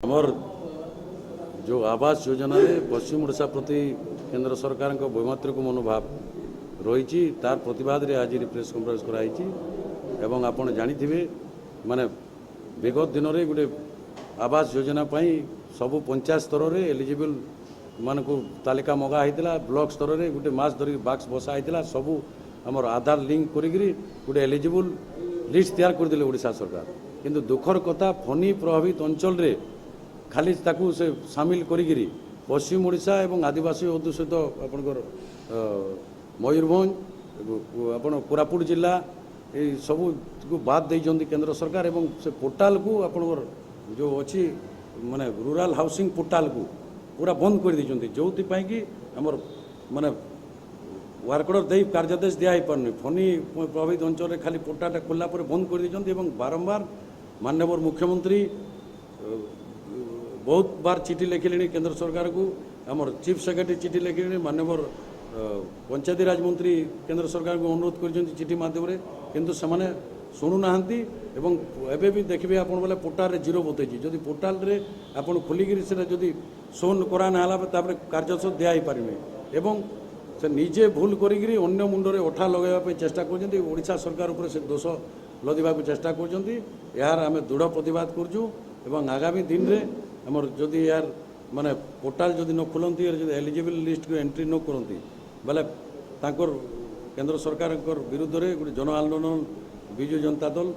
आमर जो आवास योजना रे पश्चिम ओडिशा प्रति केंद्र सरकार वैमात्रिक मनोभाव रही तार प्रतिवाद रे आज प्रेस कॉन्फ्रेंस कराई एवं आपण जानिथिबे माने विगत दिन रे गोटे आवास योजना पाई सबु पंचायत स्तर रे एलिजिबल मानक तालिका मगा होता ब्लॉक स्तर रे गोटे मास धरिक बाक्स बसा होता सबू आमर आधार लिंक करी गोटे एलिजिबल लिस्ट तैयार करदे ओडिशा सरकार किंतु दुखर कथा फनी प्रभावित अंचल रे खाली ताकू से सामिल करी पश्चिम ओडिशा एवं आदिवासी अध्युषित आपणकर मयूरभंज आपण कोरापुट जिला ये सबू को बाद देइछन्ती केंद्र सरकार एवं से पोर्टाल को आपणकर जो अच्छी माने रूरल हाउसिंग पोर्टाल को पूरा बंद कर देइछन्ती जोथि पई कि हमर माने वर्क ऑर्डर दे कार्यादेश दिया ही पारनी फनी प्रभावित अंचल रे खाली पोर्टालटा खोलला पर बंद कर देइछन्ती एवं बारंबार माननीय मुख्यमंत्री बहुत बार चिठी लिखिले केंद्र सरकार को आमर चीफ सेक्रेटरी चिठी लिखिले माननीय पंचायती राज मंत्री केंद्र सरकार को अनुरोध कर चिठी माध्यम किंतु से शुणुना एवं एबे भी देखिए आप बोले पोर्टाल रे जीरो बतई जदि पोर्टाल रे आपन खोलिकी से जदि शोन करा ना कार्यशो दिया ही पारे एवं से निजे भूल करी अन्य मुंडरे अठा लगेगा चेष्टा कर सरकार उपर से दोष लदिबा चेष्टा कर आम दृढ़ प्रतिवाद करुँ आगामी दिन में आमर जदि यार माने पोर्टाल जदि न खोलती एलिजिबल लिस्ट को एंट्री न करती बोले तांकर केंद्र सरकार विरुद्ध में गोटे जन आंदोलन विजु जनता दल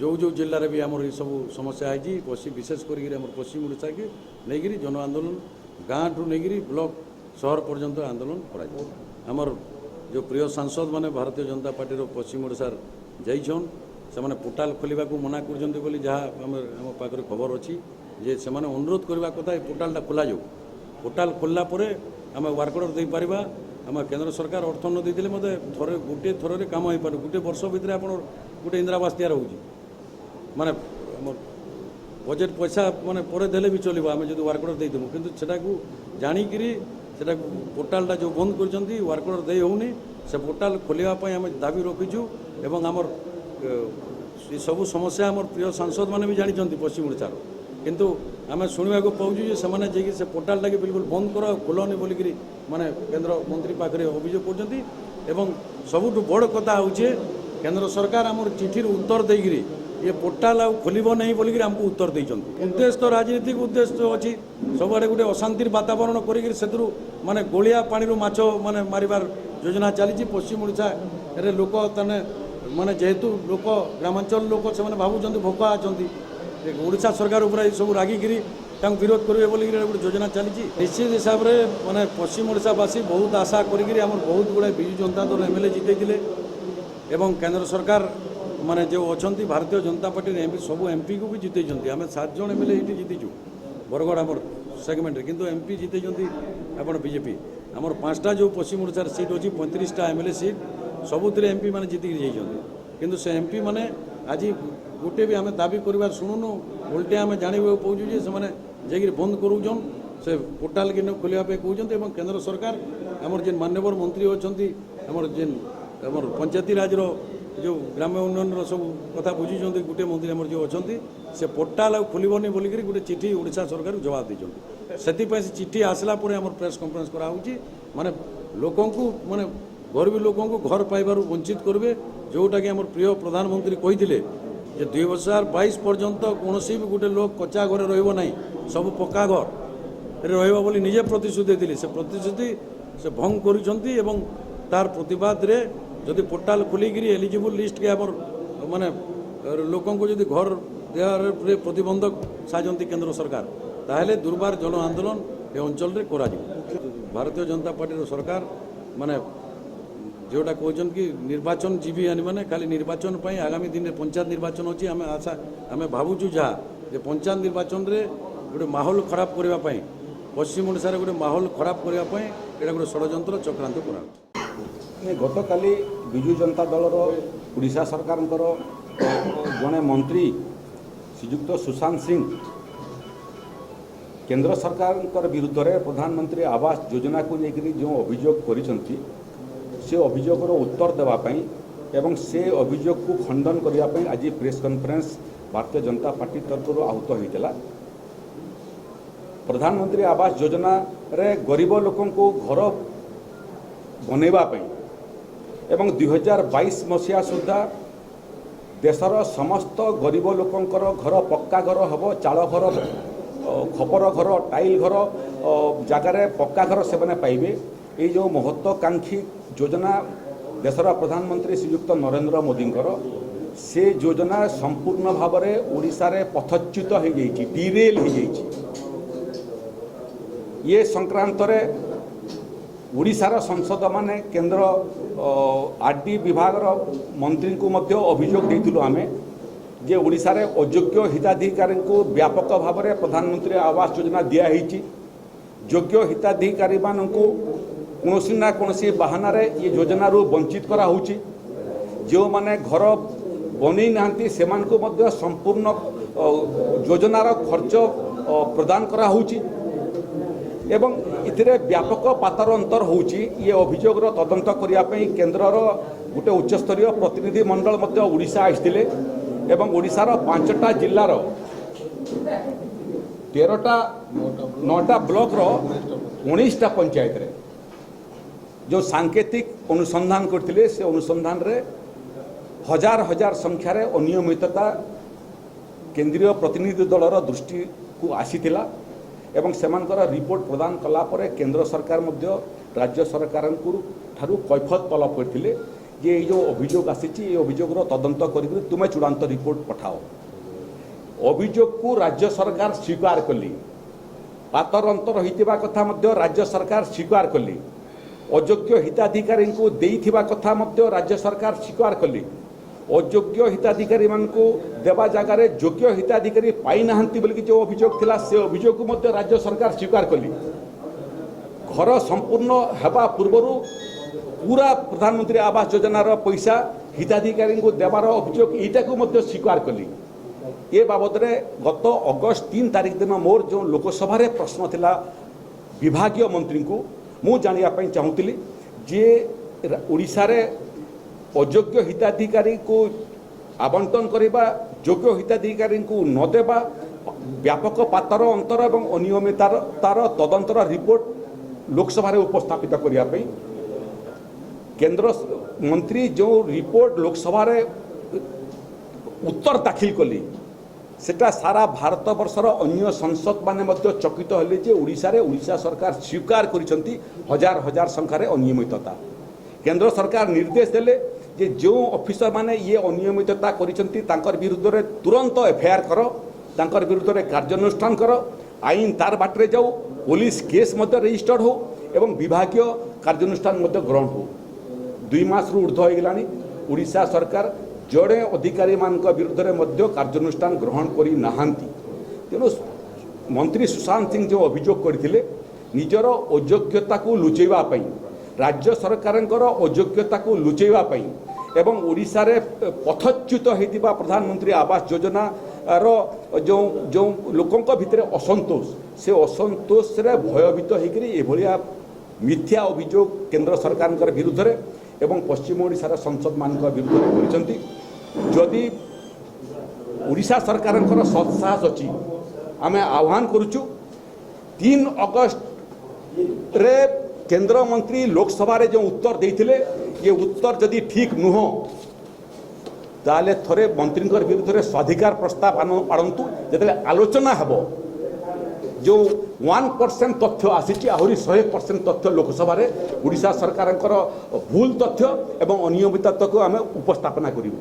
जो जो जिले में भी आमर ये सब समस्या है विशेष कर पश्चिम ओडिशा के नहीं जन आंदोलन गाँव ठू नहीं ब्लॉक शहर पर्यंत आंदोलन कर जो प्रिय सांसद माने भारतीय जनता पार्टी पश्चिम ओडिशा जाइछन से पोर्टाल खोलने को मना कर जहाँ आम पाखे खबर अच्छी जे से अनुरोध करने कथा पोर्टालटा खोल जाऊ पोर्टाल खोलला आम वर्क ऑर्डर दे पारिबा आम केंद्र सरकार अर्थ न देते मत थरे गोटे थर काम हो पारे गोटे वर्ष भितर आप गोटे इंदिरावास तैयार हो माने बजेट पैसा माने पर देले भी चलो आम जो वर्क ऑर्डर देदेमु किंतु सेटा को जानिकी सेटा पोर्टालटा जो बंद कर वर्क ऑर्डर दे होनी से पोर्टाल खोलिया आम दाबी रखीचु एवं आमर सब समस्या आम प्रिय सांसद मैंने भी जानते पश्चिम ओडिशा किंतु आम शुणा पाऊँ से पोर्टालटा के बिल्कुल बंद कर खोलनी बोलिक माने केंद्र मंत्री पाखे अभियोग कर सबुठ बड़ कथा हूँ केंद्र सरकार आम चिठी उत्तर देकरी ये पोर्टाल आ खोल नहीं बोलिक आमको उत्तर देते उद्देश्य तो राजनीतिक उद्देश्य अच्छी सबुआड़े गोटे अशांतिर वातावरण कर माने गोलिया पानी माछ माने मारिबार योजना चली पश्चिम ओडिशा रे लोक तने माने जेहेतु लोक ग्रामांचल लोक से भावुं भोका आछंती ओडिशा सरकार उपर सब रागिकी विरोध करेंगे बोलिक गोटे योजना चली निश्चित हिसाब से माने पश्चिम ओडिशावासी बहुत आशा करी बहुत गुड़ाए विजु जनता दल एमएलए जितैले एवं केंद्र सरकार माने जो अच्छा भारतीय जनता पार्टी एमपी सब एमपी को भी जितई आम 7 जन एमएलए ये जीतीचु बरगढ़ आमर सेगमेंट किंतु एमपी जितई आप बीजेपी आमर 5टा जो पश्चिम ओडिशार सीट अच्छी 35टा एमएलए सीट सबुतिर एमपी मैंने जीतिक जाइए किंतु से एमपी मैंने आज गोटे भी आम दाबी कर शुणुनु उल्टे आम जानवा पाऊँ से बंद करूँ से पोर्टाल के खोलने कहते केंद्र सरकार आमर जेन मान्यवर मंत्री अच्छा आमर जेन आमर पंचायती राज जो ग्राम्य उन्नयन सब कथा बुझी गोटे मंत्री आमर जो अच्छा से पोर्टाल आ खोलनी बोलिक गोटे चिठी ओडिशा सरकार जवाब देते से चिठी आसला आमर प्रेस कॉन्फ्रेंस कराऊँगी माने लोकों को माने गरीब लोकों को घर पाइबार वंचित करेंगे जोटा कि आम प्रिय प्रधानमंत्री कही 2022 पर्यंत कौन भी गोटे लोक कच्चा घर रहा सब पक्का घर रहा बोली निजे प्रतिश्रुति देते से प्रतिश्रुति से भंग कर तार प्रतिवाद रे जदि पोर्टाल खोलिक एलिजिबल लिस्ट के आमर माने लोकों को जदि घर देवार प्रतिबंधक साजती केंद्र सरकार ताहले दुर्बार जन आंदोलन ए अंचल रे करा भारतीय जनता पार्टी सरकार माने जोटा कहते कि निर्वाचन जीवी मैंने खाली निर्वाचन पर आगामी दिन में पंचायत निर्वाचन अच्छी आम आशा आम भावुँ जहाँ पंचायत निर्वाचन में गोटे माहौल खराब करने पश्चिम ओडिशा रे गोटे माहौल खराब करने ये गोटे षड्यंत्र चक्रांत करा गत काली विजु जनता दलर ओडिशा सरकार जड़े मंत्री श्रीजुक्त सुशांत सिंह केंद्र सरकार विरुद्ध में प्रधानमंत्री आवास योजना को लेकर जो अभियोग कर से अभियोगर उत्तर देवाई एवं से अभियोग को खंडन करने आज press conference Bharatiya Janata party तरफ आहूत होता प्रधानमंत्री आवास योजना रे गरीब लोकों को घर बनैबा पई एवं 2022 मसीहा सुधा देशर समस्त गरीब लोकंकर घर पक्का घर हम चाल घर खपर घर टाइल घर जगार पक्का घर से पाइबे। ये जो महत्वाकांक्षी योजना देशर प्रधानमंत्री श्रीयुक्त नरेंद्र मोदींकर से योजना संपूर्ण भाव में ओडिशा रे पथच्युत हो जाइए, डिरेल हो जाइए। ये संक्रांत रे ओडिशार संसद माने केंद्र आरडी विभाग मंत्री को मध्य अभियोग देइथिलु आमे जे ओडिशा रे अयोग्य हिताधिकारी को व्यापक भाव में प्रधानमंत्री आवास योजना दिया हिची। योग्य हिताधिकारी मानकु कोनोसी ना कोनोसी बहाना रे ये योजना रू वंचित करा होची। जो माने घर बनै नांती सेमान को मध्य संपूर्ण योजनार खर्च प्रदान करा होची एवं इथिरे व्यापक पातर अंतर होची। ये अभियोग तदंत करिया पई केंद्रर गोटे उच्चस्तरीय प्रतिनिधि मंडल मध्य ओडिशा आइथिले एवं ओडिशार 5टा जिल्लार 13टा 9टा ब्लॉक रो 19टा पंचायत रे जो सांकेतिक अनुसंधान करथिले से अनुसंधान रे हजार हजार संख्यार अनियमितता केंद्रीय प्रतिनिधि दलर दृष्टि को आसीथिला एवं सेमानकर रिपोर्ट प्रदान कला परे केंद्र सरकार मध्य राज्य सरकार ठारू कैफत तलब करथिले जे जो अभियोग आसीची ये अभियोगर तदंत करी तुमे चूड़ांत रिपोर्ट पठाओ। अभियोग को राज्य सरकार स्वीकार कली, पातर अंतर होइतिबा कथा मध्य राज्य सरकार स्वीकार कली, अयोग्य हिताधिकारी को देइथिबा कथा मध्य राज्य सरकार स्वीकार कली, अयोग्य हिताधिकारी मान को देवा जगार योग्य हिताधिकारी पाई नाहंती बोली जो अभियोग थिला से अभियोग को मध्य राज्य सरकार स्वीकार कली। घर संपूर्ण हेबा पूर्वरु पूरा प्रधानमंत्री आवास योजनार पैसा हिताधिकारी को देवार अभियोग एटा को मध्य स्वीकार कली। ये बाबद रे गत अगस्त 3 तारिख दिन मोर जो लोकसभा रे प्रश्न थिला विभागीय मंत्री को मु जानिया पई चाहूतिली जे ओडिशा रे अयोग्य हिताधिकारी को आवंटन करबा, योग्य हिताधिकारी को न देबा, व्यापक पातर अंतर एवं अनियमिततार तदंतर रिपोर्ट लोकसभा रे उपस्थापित करिया पई केंद्र मंत्री जो रिपोर्ट लोकसभा रे उत्तर दाखिल कली सेटा सारा भारत वर्षर अन्य संसद माने मध्य चकित हेले जे ओडिशा रे ओडिशा सरकार स्वीकार करिसंती हजार हजार संख्यार अनियमितता। केंद्र सरकार निर्देश देले जे जो ऑफिसर माने ये अनियमितता करिसंती तांकर विरुद्ध रे तुरंत एफआईआर करो, तांकर विरुद्ध रे कार्यानुष्ठान करो, आईन तार बाटरे जाऊ, पुलिस केस मध्य रजिस्टर्ड हो एवं विभागीय कार्यानुष्ठान मध्य ग्रहण हो। 2 मास रु ऊर्ध्व हो गलानी ओडिशा सरकार जड़े अधिकारी मान विरुद्ध रे मध्य कार्यानुष्ठान ग्रहण करी नाहांती। तेणु मंत्री सुशांत सिंह जो अभियोग करथिले निजर अयोग्यता को लुचेबा पई, राज्य सरकारंकर अयोग्यता को लुचेबा पई एवं ओडिशा रे पथच्युत हेतिबा प्रधानमंत्री आवास योजना रो जो जो लोकंक भितरे असंतोष से असंतोष रे भयभीत हेकरी एभलिया मिथ्या अभियोग केंद्र सरकारंकर विरुद्ध रे एवं पश्चिम ओडिशार संसद मान विरुद्ध में करिसंती। जदि ओडिशा सरकारंकर सत्साहस अछि आमे आह्वान करूछु 3 अगस्त रे केंद्र मंत्री लोकसभा रे जो उत्तर देइथिले ये उत्तर जदि ठीक नुह ताले थरे मंत्री विरुद्ध रे स्वाधिकार प्रस्ताव आणंतु जेतले आलोचना हेबो। जो 1% तथ्य आसी आहरी 100% तथ्य लोकसभा रे ओडिशा सरकारंकर भूल तथ्य एवं अनियमितता को आमे उपस्थापना करिवु।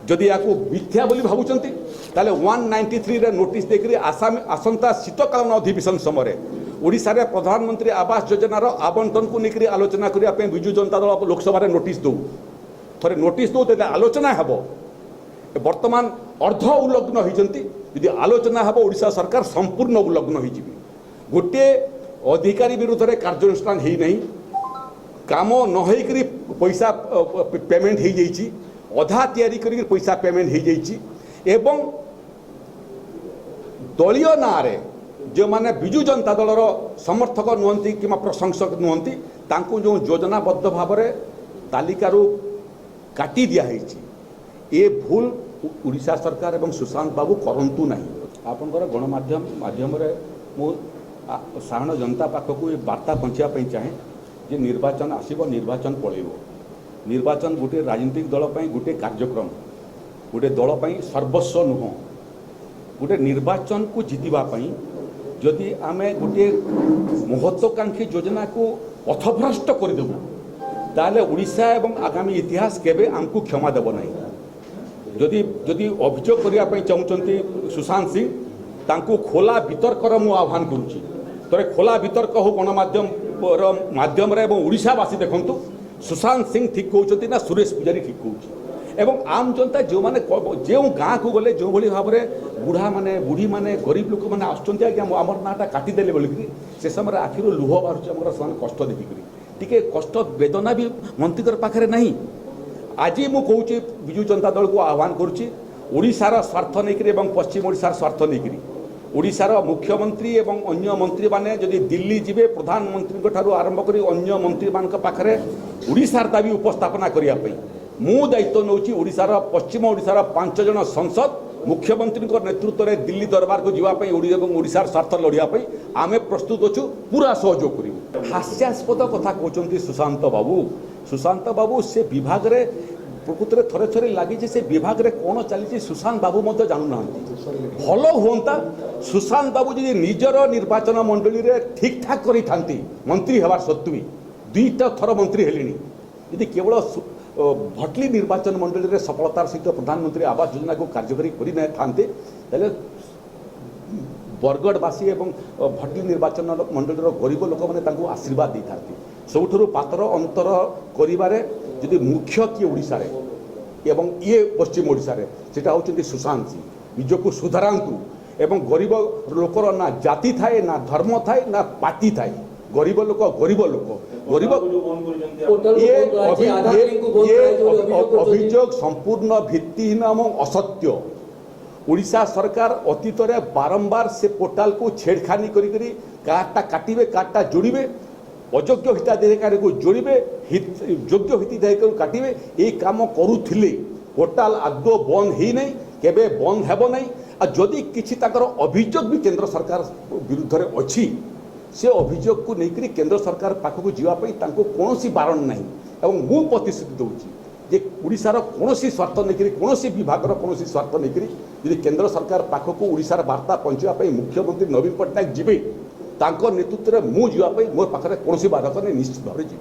जदि याकू मिथ्या बोली भाबुचंती ताले 193 रे नोटिस देकरी आसाम आसंता शीतकालीन अधिवेशन समय ओडिशा रे प्रधानमंत्री आवास योजनार आवंटन को निकरी आलोचना करिया पे बिजू जनता दल लोकसभा रे नोटिस दो थरे नोटिस दो तेले आलोचना हेबो। वर्तमान अर्ध उल्लग्न होइचंती यदि आलोचना हेबो ओडिशा सरकार संपूर्ण उल्लग्न होइजिबी। गोटे अधिकारी विरुद्ध रे कार्यानुष्ठान हेई नहीं, काम न होइकरी पैसा पेमेंट हेई जाइछि, अधा तैयारी करी पैसा पेमेंट हेई जाइछि एवं दलीय नारे जो माने बिजू जनता दलर समर्थक नुहंती कि प्रशंसक नुहंती तांको जो योजनाबद्ध भाव में तालिकारु काटी दिया ये भूल उड़ीसा सरकार एवं सुशांत बाबू करंतु नहीं। आपनकर गणमाध्यम माध्यम रे मु साधारण जनता पाखक ये वार्ता पहुँचापी चाहे जे निर्वाचन आसब निर्वाचन पलैब निर्वाचन गोटे राजनीतिक दल गोटे कार्यक्रम गोटे दल सर्वस्व नुह गोटे निर्वाचन को जितवाई जदि आम गोटे महत्वाकांक्षी योजना को पथभ्रष्ट करदेबू ताले उड़ीसा एवं आगामी इतिहास केबे आमको क्षमा देव ना जदि जदि अभियोग करने चाहते सुशांत सिंह तांको खोला वितर्कर मु आह्वान करुच्ची तोरे खोला वितर्क हो गणमाध्यम माध्यम ओडिशावासी देखंतु सुशांत सिंह ठीक कहते ना सुरेश पूजारी ठीक कहूँ एवं आम जनता जो मैंने जो गाँ को गले जो भाई भाव में बुढ़ा माने बुढ़ी माने गरीब लोक मैंने आसुँच आज्ञा आमर नाटा काटिदेले बोलिकी से समय आखिर लुह बाहर से कष्ट देखिक टिके कष्ट वेदना भी मंत्री पाखे नहीं आज मु कहूँ विजु जनता दल को आह्वान करुच्ची ओडिशार स्वार्थ नहीं पश्चिम ओडिशार स्वार्थ नहीं ओडिशार मुख्यमंत्री एवं अन्य मंत्री माने जदि दिल्ली जिबे प्रधानमंत्री ठारू आरंभ करी अन्य मंत्री मान पाखरे ओडिशार दाबी उपस्थापना करने मु दायित्व नौची ओडिशार पश्चिम ओडिशार 5 जन संसद मुख्यमंत्री नेतृत्व में दिल्ली दरबार को जीवाई ओडिशार स्वार्थ लड़ाई आम प्रस्तुत अच्छु पूरा सहयोग करूँ हास्यास्पद कथा कहते सुशांत बाबू से विभाग रे प्रकृत में थरे थरे लगी से विभाग रे कौन चली सुशांत बाबू मत जानूना भल हुआ सुशांत बाबू जी निजर निर्वाचन मंडली रे ठीक ठाक करी थांती मंत्री हवार सत्वे 2टा थर मंत्री हेलेनी यदि केवल भटली निर्वाचन मंडली रे सफलतार सहित प्रधानमंत्री आवास योजना को कार्यकारी करि थांते बरगढ़वासी एवं भटली निर्वाचन मंडली गरीब लोक मैंने आशीर्वाद दे था सबुठ पातर अंतर करी मुख्य किए ओडिशा एवं ये पश्चिम ओडिशा सेटा होचंती सुशांत सिंह निजको सुधारतु एवं गरीब लोकर ना जाति थाए ना धर्म थाए ना पार्टी थाए गरीब लोक गरीब अभियोग संपूर्ण भित्तिहीन और असत्य ओडिशा सरकार अतीत में बारंबार से पोर्टाल को छेड़खानी करी कार्डटा काटिबे कार्डटा जोड़े अयोग्य हिताधिकारी को जोड़े योग्य हिताधिकारी काटिबे ये काम करुथिले पोर्टाल आदौ बंद ही नहीं केबे बंद हेबो नहीं आ जदि किछि ताकर अभियोग भी केंद्र सरकार विरुद्ध रे अछि से अभियोग को लेकर केंद्र सरकार पाखक जीवाई कौन बारण नहीं एवं मु प्रतिश्रुति दूसरी जे ओडिशार कौन स्वार्थ नहीं कौन विभाग कौन स्वार्थ नहीं केंद्र सरकार पाखक ओडिशार वार्ता पहुँचापी मुख्यमंत्री नवीन पट्टनायक जीवे नेतृत्व में मु जीवाई मो पाखे कौन बाधक नहीं निश्चित भाव जी।